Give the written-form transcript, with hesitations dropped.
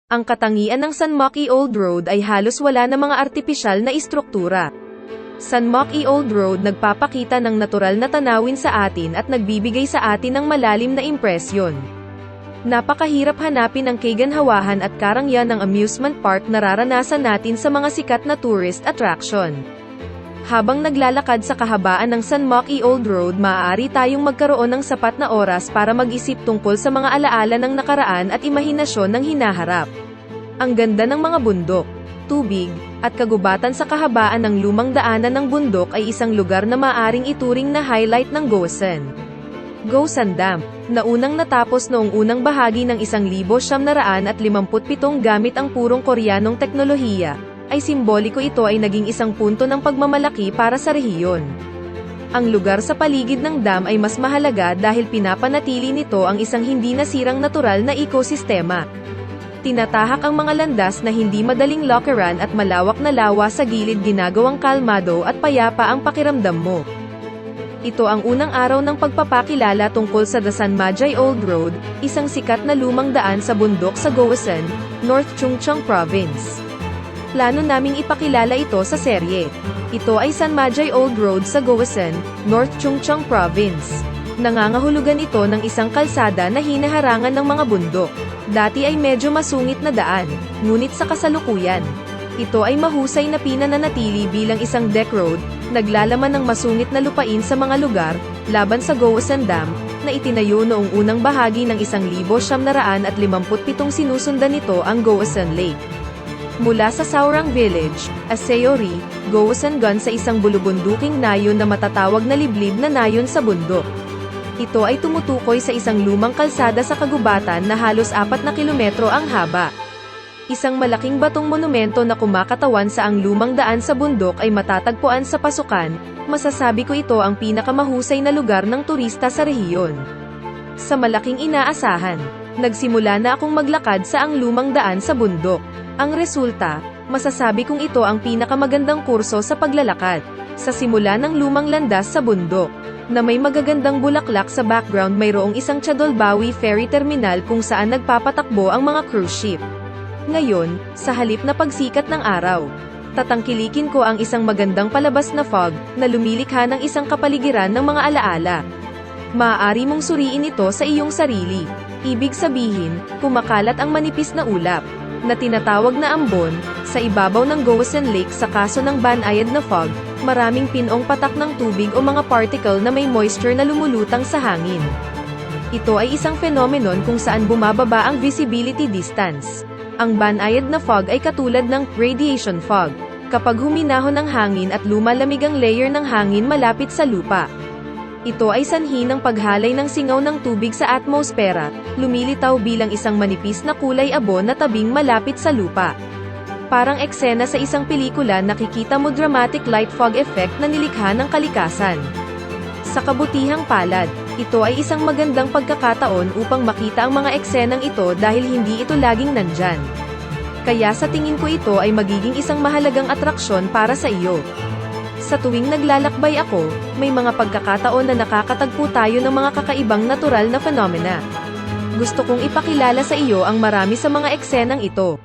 Ang katangian ng San Moque Old Road ay halos wala na mga artipisyal na istruktura. San Moque Old Road nagpapakita ng natural na tanawin sa atin at nagbibigay sa atin ng malalim na impresyon. Napakahirap hanapin ang kagandahan at karangyan ng amusement park na nararanasan natin sa mga sikat na tourist attraction. Habang naglalakad sa kahabaan ng San Moque Old Road, maaari tayong magkaroon ng sapat na oras para mag-isip tungkol sa mga alaala ng nakaraan at imahinasyon ng hinaharap. Ang ganda ng mga bundok, tubig, at kagubatan sa kahabaan ng lumang daanan ng bundok ay isang lugar na maaaring ituring na highlight ng Gosen. Gosen Dam, na unang natapos noong unang bahagi ng 1957 gamit ang purong Koreanong teknolohiya, ay simboliko. Ito ay naging isang punto ng pagmamalaki para sa rehiyon. Ang lugar sa paligid ng dam ay mas mahalaga dahil pinapanatili nito ang isang hindi nasirang natural na ekosistema. Tinatahak ang mga landas na hindi madaling lokeran at malawak na lawa sa gilid, ginagawang kalmado at payapa ang pakiramdam mo. Ito ang unang araw ng pagpapakilala tungkol sa The San Moque Old Road, isang sikat na lumang daan sa bundok sa Gosen, North Chungcheong Province. Plano naming ipakilala ito sa serye. Ito ay San Moque Old Road sa Gosen, North Chungcheong Province. Nangangahulugan ito ng isang kalsada na hinaharangan ng mga bundok. Dati ay medyo masungit na daan, ngunit sa kasalukuyan, ito ay mahusay na pinananatili bilang isang deck road, naglalaman ng masungit na lupain sa mga lugar, laban sa Gosen Dam, na itinayo noong unang bahagi ng 1957. Sinusundan nito ang Gosen Lake. Mula sa Saurang Village, Aseori, Gosen-gun sa isang bulubunduking nayon na matatawag na liblib na nayon sa bundok. Ito ay tumutukoy sa isang lumang kalsada sa kagubatan na halos 4 na kilometro ang haba. Isang malaking batong monumento na kumakatawan sa ang lumang daan sa bundok ay matatagpuan sa pasukan. Masasabi ko ito ang pinakamahusay na lugar ng turista sa rehiyon. Sa malaking inaasahan, nagsimula na akong maglakad sa ang lumang daan sa bundok. Ang resulta, masasabi kong ito ang pinakamagandang kurso sa paglalakad. Sa simula ng lumang landas sa bundok, na may magagandang bulaklak sa background, mayroong isang Chadolbawi Ferry Terminal kung saan nagpapatakbo ang mga cruise ship. Ngayon, sa halip na pagsikat ng araw, tatangkilikin ko ang isang magandang palabas na fog, na lumilikha ng isang kapaligiran ng mga alaala. Maaari mong suriin ito sa iyong sarili. Ibig sabihin, kumakalat ang manipis na ulap, na tinatawag na ambon, sa ibabaw ng Gosen Lake. Sa kaso ng banayad na fog, maraming pinong patak ng tubig o mga particle na may moisture na lumulutang sa hangin. Ito ay isang phenomenon kung saan bumababa ang visibility distance. Ang banayad na fog ay katulad ng radiation fog, kapag huminahon ang hangin at lumalamig ang layer ng hangin malapit sa lupa. Ito ay sanhi ng paghalay ng singaw ng tubig sa atmosfera, lumilitaw bilang isang manipis na kulay abo na tabing malapit sa lupa. Parang eksena sa isang pelikula, nakikita mo dramatic light fog effect na nilikha ng kalikasan. Sa kabutihang palad, ito ay isang magandang pagkakataon upang makita ang mga eksenang ito dahil hindi ito laging nandyan. Kaya sa tingin ko ito ay magiging isang mahalagang atraksyon para sa iyo. Sa tuwing naglalakbay ako, may mga pagkakataon na nakakatagpo tayo ng mga kakaibang natural na phenomena. Gusto kong ipakilala sa iyo ang marami sa mga eksenang ito.